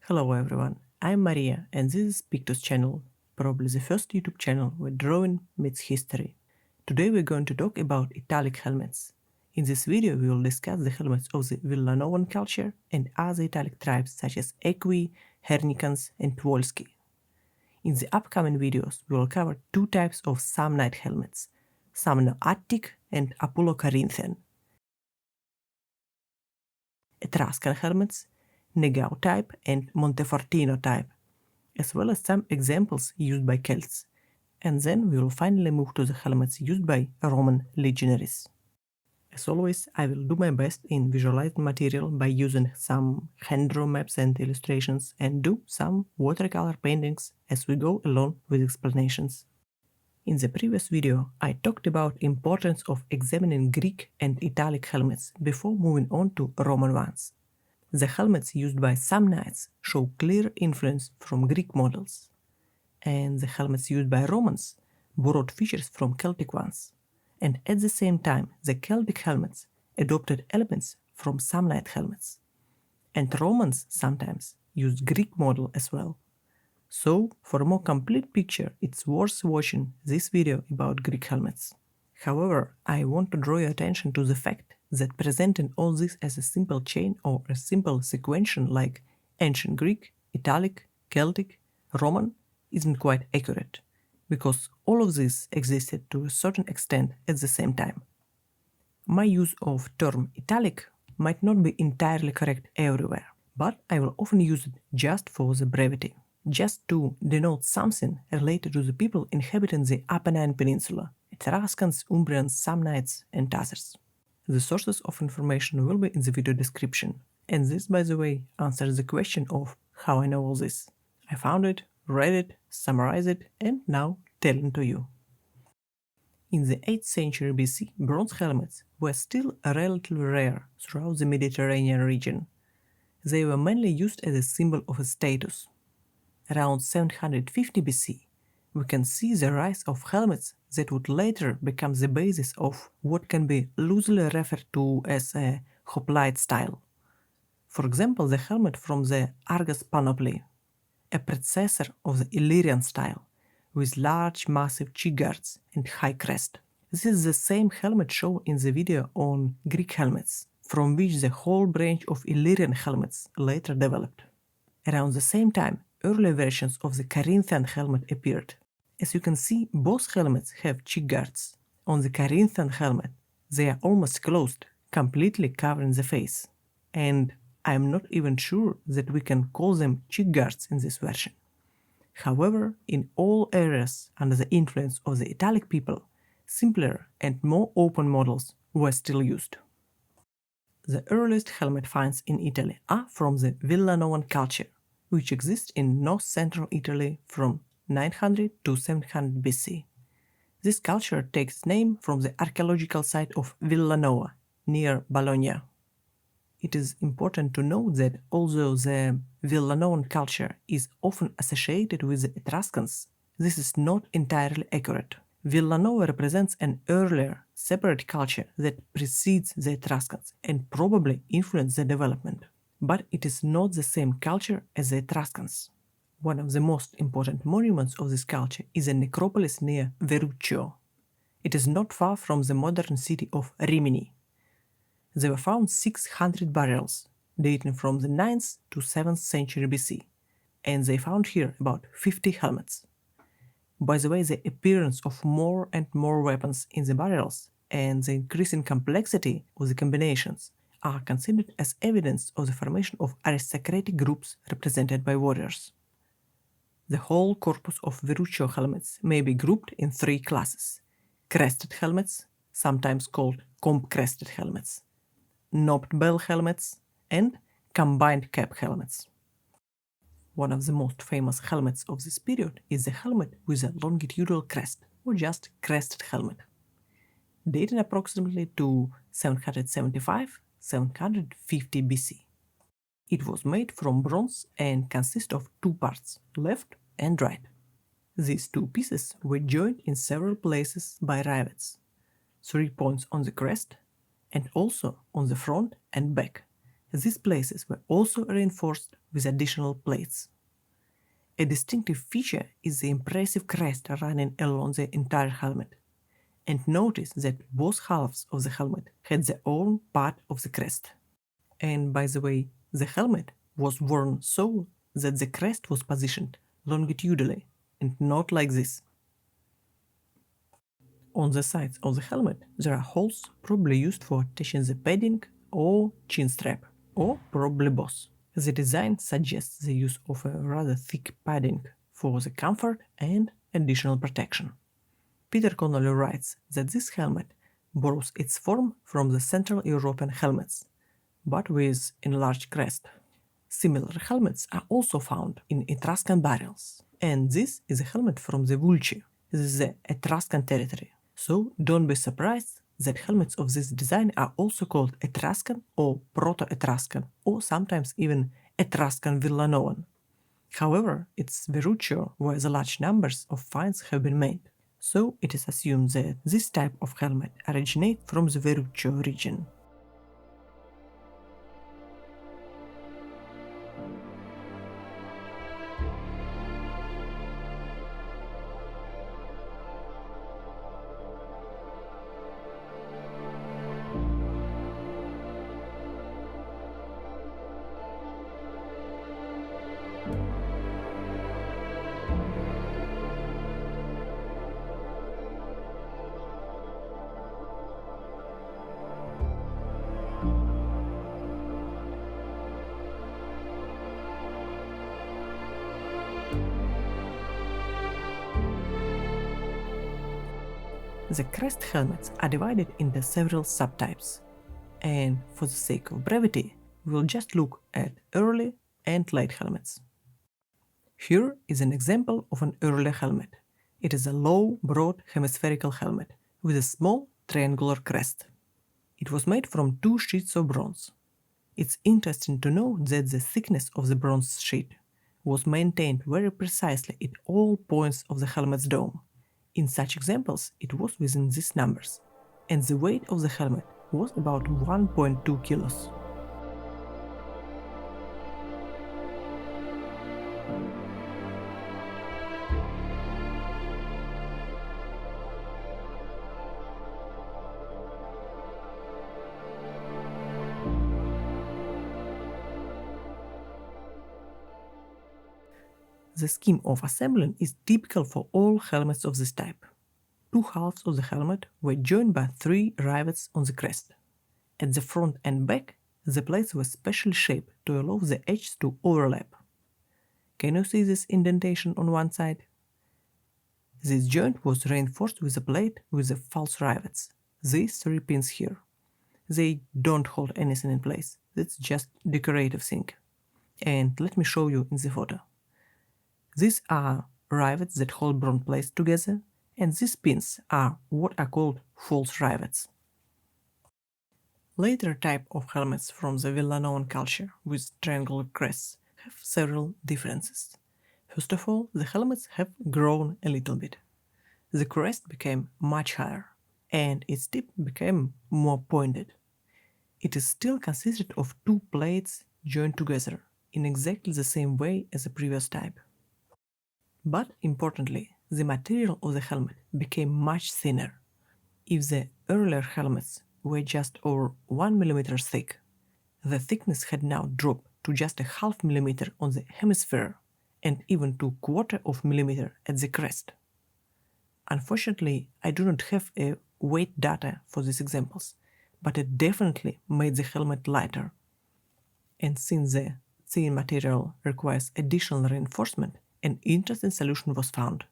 Hello everyone, I'm Maria and this is Pictus channel, probably the first YouTube channel where drawing meets history. Today we're going to talk about Italic helmets. In this video we will discuss the helmets of the Villanovan culture and other Italic tribes such as Equi, Hernicans and Polski. In the upcoming videos we will cover two types of Samnite helmets, Samno-Attic and Apollo-Corinthian, Etruscan helmets, Negao type and Montefortino type, as well as some examples used by Celts, and then we will finally move to the helmets used by Roman legionaries. As always, I will do my best in visualizing material by using some hand-drawn maps and illustrations and do some watercolor paintings as we go along with explanations. In the previous video, I talked about importance of examining Greek and Italic helmets before moving on to Roman ones. The helmets used by Samnites show clear influence from Greek models, and the helmets used by Romans borrowed features from Celtic ones, and at the same time the Celtic helmets adopted elements from Samnite helmets, and Romans sometimes used Greek model as well. So, for a more complete picture, it's worth watching this video about Greek helmets. However, I want to draw your attention to the fact that presenting all this as a simple chain or a simple sequential like ancient Greek, Italic, Celtic, Roman isn't quite accurate, because all of this existed to a certain extent at the same time. My use of term Italic might not be entirely correct everywhere, but I will often use it just for the brevity, just to denote something related to the people inhabiting the Apennine Peninsula, Etruscans, Umbrians, Samnites, and others. The sources of information will be in the video description, and this, by the way, answers the question of how I know all this. I found it, read it, summarized it, and now telling to you. In the 8th century BC, bronze helmets were still relatively rare throughout the Mediterranean region. They were mainly used as a symbol of a status. Around 750 BC, we can see the rise of helmets that would later become the basis of what can be loosely referred to as a hoplite style. For example, the helmet from the Argas panoply, a predecessor of the Illyrian style, with large massive cheek guards and high crest. This is the same helmet shown in the video on Greek helmets, from which the whole branch of Illyrian helmets later developed. Around the same time, earlier versions of the Corinthian helmet appeared. As you can see, both helmets have cheek guards. On the Corinthian helmet, they are almost closed, completely covering the face. And I'm not even sure that we can call them cheek guards in this version. However, in all areas under the influence of the Italic people, simpler and more open models were still used. The earliest helmet finds in Italy are from the Villanovan culture, which exists in north-central Italy from 900 to 700 BC. This culture takes its name from the archaeological site of Villanova, near Bologna. It is important to note that although the Villanovan culture is often associated with the Etruscans, this is not entirely accurate. Villanova represents an earlier, separate culture that precedes the Etruscans and probably influenced their development. But it is not the same culture as the Etruscans. One of the most important monuments of this culture is a necropolis near Verruccio. It is not far from the modern city of Rimini. There were found 600 burials, dating from the 9th to 7th century BC, and they found here about 50 helmets. By the way, the appearance of more and more weapons in the burials and the increasing complexity of the combinations are considered as evidence of the formation of aristocratic groups represented by warriors. The whole corpus of Verruccio helmets may be grouped in three classes: crested helmets, sometimes called comb-crested helmets, knobbed bell helmets, and combined cap helmets. One of the most famous helmets of this period is the helmet with a longitudinal crest, or just crested helmet, dating approximately to 775-750 BC. It was made from bronze and consists of two parts, left and right. These two pieces were joined in several places by rivets, 3 points on the crest and also on the front and back, these places were also reinforced with additional plates. A distinctive feature is the impressive crest running along the entire helmet. And notice that both halves of the helmet had their own part of the crest. And by the way, the helmet was worn so that the crest was positioned longitudinally and not like this. On the sides of the helmet there are holes probably used for attaching the padding or chin strap, or probably both. The design suggests the use of a rather thick padding for the comfort and additional protection. Peter Connolly writes that this helmet borrows its form from the Central European helmets, but with enlarged crest. Similar helmets are also found in Etruscan burials, and this is a helmet from the Vulci, the Etruscan territory. So don't be surprised that helmets of this design are also called Etruscan or Proto-Etruscan, or sometimes even Etruscan Villanovan. However, it's Verruccio where the large numbers of finds have been made. So it is assumed that this type of helmet originates from the Verruccio region. The crest helmets are divided into several subtypes, and for the sake of brevity, we'll just look at early and late helmets. Here is an example of an early helmet. It is a low, broad hemispherical helmet with a small triangular crest. It was made from two sheets of bronze. It's interesting to note that the thickness of the bronze sheet was maintained very precisely at all points of the helmet's dome. In such examples, it was within these numbers, and the weight of the helmet was about 1.2 kilos. The scheme of assembling is typical for all helmets of this type. Two halves of the helmet were joined by three rivets on the crest. At the front and back, the plates were specially shaped to allow the edges to overlap. Can you see this indentation on one side? This joint was reinforced with a plate with the false rivets, these three pins here. They don't hold anything in place, that's just decorative thing. And let me show you in the photo. These are rivets that hold bronze plates together, and these pins are what are called false rivets. Later type of helmets from the Villanovan culture with triangular crests have several differences. First of all, the helmets have grown a little bit. The crest became much higher, and its tip became more pointed. It is still consisted of two plates joined together in exactly the same way as the previous type. But importantly, the material of the helmet became much thinner. If the earlier helmets were just over 1 mm thick, the thickness had now dropped to just a half millimeter on the hemisphere and even to quarter of millimeter at the crest. Unfortunately, I do not have a weight data for these examples, but it definitely made the helmet lighter. And since the thin material requires additional reinforcement, an interesting solution was found.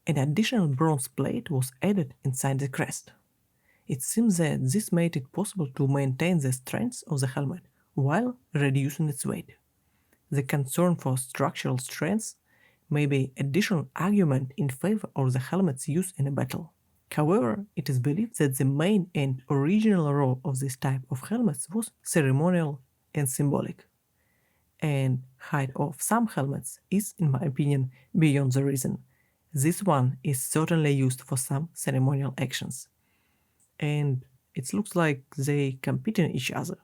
An additional bronze plate was added inside the crest. It seems that this made it possible to maintain the strength of the helmet while reducing its weight. The concern for structural strength may be additional argument in favor of the helmet's use in a battle. However, it is believed that the main and original role of this type of helmets was ceremonial and symbolic. And height of some helmets is, in my opinion, beyond the reason. This one is certainly used for some ceremonial actions. And it looks like they compete in each other.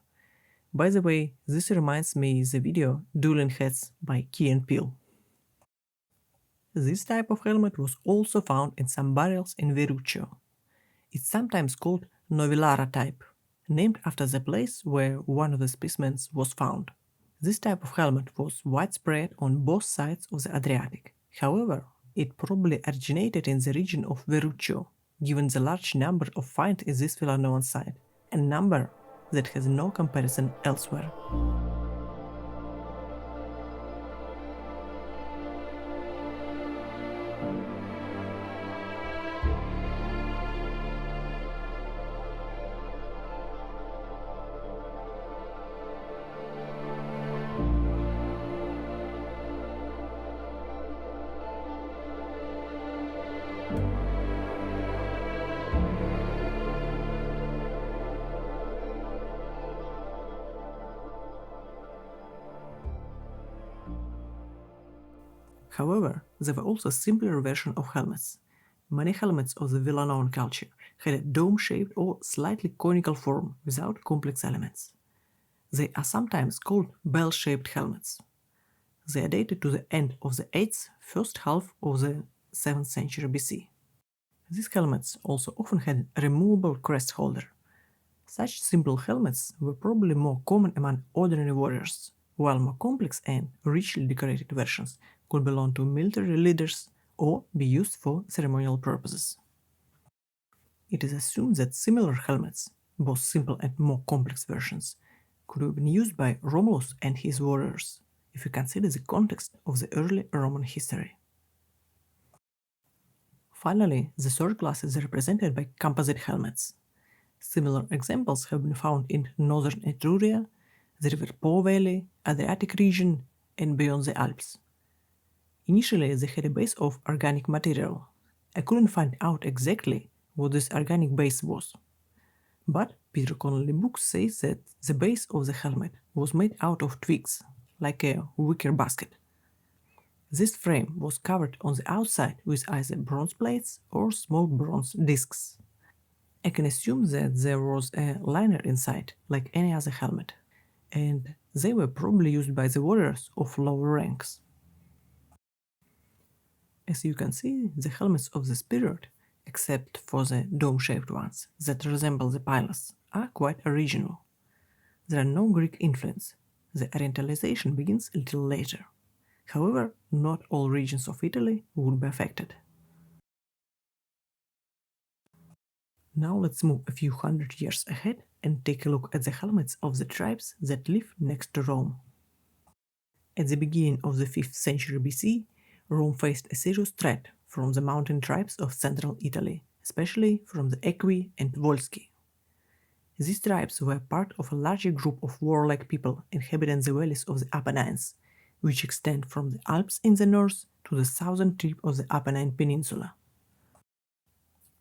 By the way, this reminds me the video Dueling Heads by Key and Peele. This type of helmet was also found in some burials in Verruccio. It's sometimes called Novillara type, named after the place where one of the specimens was found. This type of helmet was widespread on both sides of the Adriatic. However, it probably originated in the region of Verruccio, given the large number of finds in this well-known site, a number that has no comparison elsewhere. However, there were also simpler versions of helmets. Many helmets of the well-known culture had a dome-shaped or slightly conical form without complex elements. They are sometimes called bell-shaped helmets. They are dated to the end of the 8th, first half of the 7th century BC. These helmets also often had a removable crest holder. Such simple helmets were probably more common among ordinary warriors, while more complex and richly decorated versions could belong to military leaders or be used for ceremonial purposes. It is assumed that similar helmets, both simple and more complex versions, could have been used by Romulus and his warriors, if you consider the context of the early Roman history. Finally, the third class is represented by composite helmets. Similar examples have been found in northern Etruria, the River Po Valley, Adriatic region, and beyond the Alps. Initially, they had a base of organic material. I couldn't find out exactly what this organic base was. But Peter Connolly book says that the base of the helmet was made out of twigs, like a wicker basket. This frame was covered on the outside with either bronze plates or small bronze discs. I can assume that there was a liner inside, like any other helmet, and they were probably used by the warriors of lower ranks. As you can see, the helmets of this period, except for the dome-shaped ones that resemble the pilots, are quite original. There are no Greek influence. The Orientalization begins a little later. However, not all regions of Italy would be affected. Now let's move a few hundred years ahead and take a look at the helmets of the tribes that live next to Rome. At the beginning of the 5th century BC, Rome faced a serious threat from the mountain tribes of central Italy, especially from the Equi and Volsci. These tribes were part of a larger group of warlike people inhabiting the valleys of the Apennines, which extend from the Alps in the north to the southern tip of the Apennine Peninsula.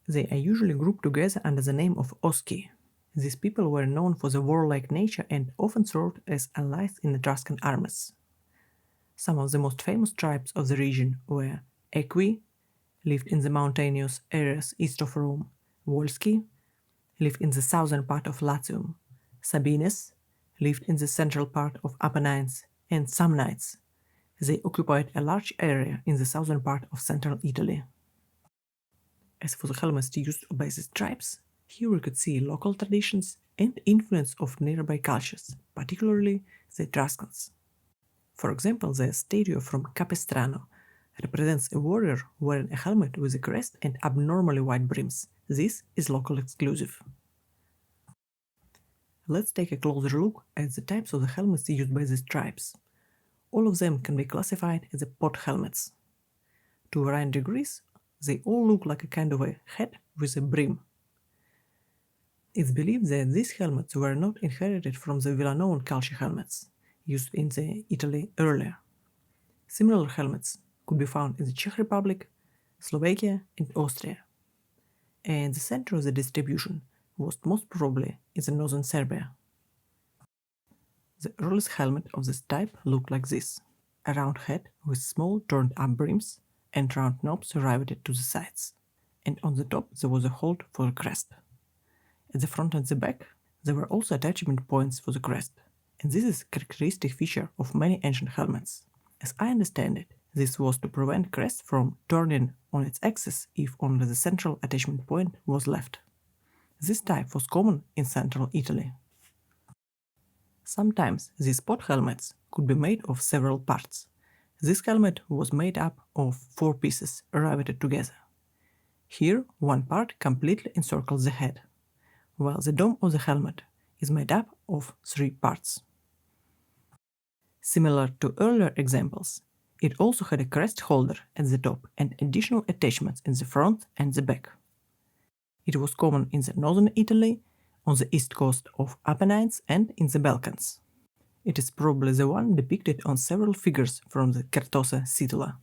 They are usually grouped together under the name of Osci. These people were known for their warlike nature and often served as allies in Etruscan armies. Some of the most famous tribes of the region were Equi, lived in the mountainous areas east of Rome; Volsci, lived in the southern part of Latium; Sabines, lived in the central part of Apennines; and Samnites. They occupied a large area in the southern part of central Italy. As for the helmets used by these tribes, here we could see local traditions and influence of nearby cultures, particularly the Etruscans. For example, the statue from Capestrano represents a warrior wearing a helmet with a crest and abnormally wide brims. This is local exclusive. Let's take a closer look at the types of the helmets used by these tribes. All of them can be classified as pot helmets. To varying degrees, they all look like a kind of a hat with a brim. It's believed that these helmets were not inherited from the well-known culture helmets used in Italy earlier. Similar helmets could be found in the Czech Republic, Slovakia, and Austria. And the center of the distribution was most probably in the northern Serbia. The earliest helmet of this type looked like this: a round hat with small turned-up brims and round knobs riveted to the sides, and on the top there was a hold for the crest. At the front and the back, there were also attachment points for the crest, and this is a characteristic feature of many ancient helmets. As I understand it, this was to prevent crest from turning on its axis if only the central attachment point was left. This type was common in central Italy. Sometimes these pot helmets could be made of several parts. This helmet was made up of 4 pieces riveted together. Here, one part completely encircles the head, while the dome of the helmet is made up of 3 parts. Similar to earlier examples, it also had a crest holder at the top and additional attachments in the front and the back. It was common in the northern Italy, on the east coast of Apennines and in the Balkans. It is probably the one depicted on several figures from the Certosa Sibylla.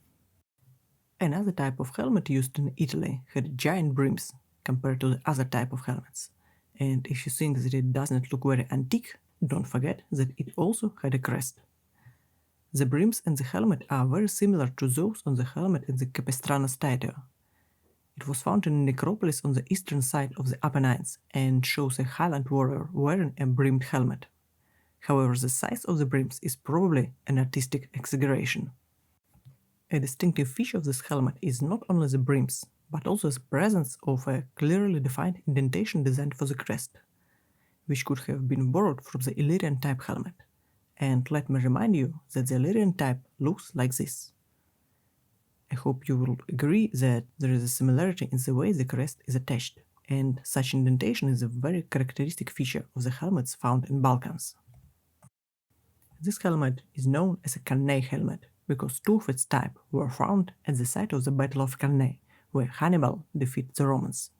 Another type of helmet used in Italy had giant brims compared to the other type of helmets. And if you think that it doesn't look very antique, don't forget that it also had a crest. The brims and the helmet are very similar to those on the helmet in the Capistrano statue. It was found in a necropolis on the eastern side of the Apennines and shows a Highland warrior wearing a brimmed helmet. However, the size of the brims is probably an artistic exaggeration. A distinctive feature of this helmet is not only the brims, but also the presence of a clearly defined indentation designed for the crest, which could have been borrowed from the Illyrian type helmet. And let me remind you that the Illyrian type looks like this. I hope you will agree that there is a similarity in the way the crest is attached, and such indentation is a very characteristic feature of the helmets found in Balkans. This helmet is known as a Cannae helmet, because 2 of its type were found at the site of the Battle of Cannae, where Hannibal defeated the Romans.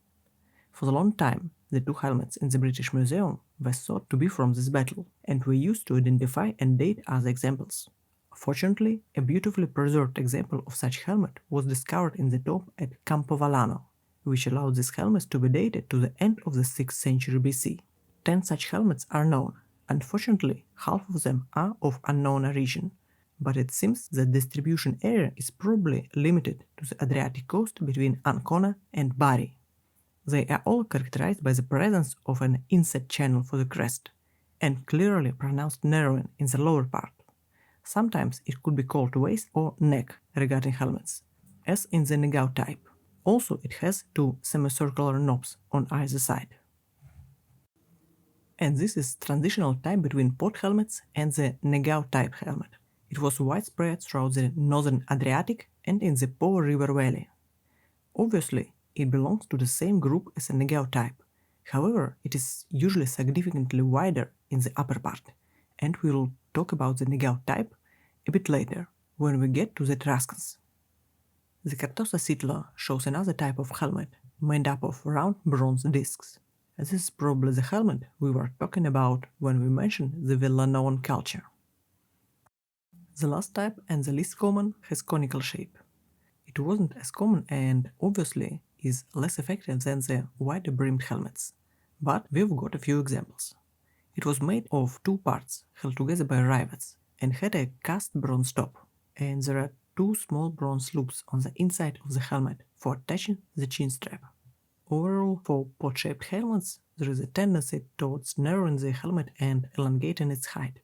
For a long time, the 2 helmets in the British Museum were thought to be from this battle, and were used to identify and date other examples. Fortunately, a beautifully preserved example of such helmet was discovered in the tomb at Campovallano, which allowed these helmets to be dated to the end of the 6th century BC. 10 such helmets are known. Unfortunately, half of them are of unknown origin, but it seems the distribution area is probably limited to the Adriatic coast between Ancona and Bari. They are all characterized by the presence of an inset channel for the crest, and clearly pronounced narrowing in the lower part. Sometimes it could be called waist or neck regarding helmets, as in the Negao type. Also, it has 2 semicircular knobs on either side. And this is transitional time between pot helmets and the Negao type helmet. It was widespread throughout the northern Adriatic and in the Po River Valley. Obviously, it belongs to the same group as a Negao type. However, it is usually significantly wider in the upper part, and we will talk about the Negao type a bit later, when we get to the Etruscans. The Certosa Sibylla shows another type of helmet, made up of round bronze discs. This is probably the helmet we were talking about when we mentioned the Villanoan culture. The last type and the least common has conical shape. It wasn't as common and obviously is less effective than the wider brimmed helmets, but we've got a few examples. It was made of 2 parts held together by rivets and had a cast bronze top, and there are 2 small bronze loops on the inside of the helmet for attaching the chin strap. Overall, for pot-shaped helmets, there is a tendency towards narrowing the helmet and elongating its height.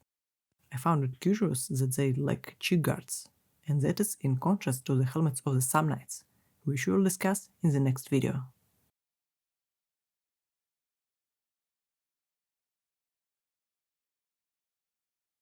I found it curious that they lack cheek guards, and that is in contrast to the helmets of the Samnites, which we will discuss in the next video.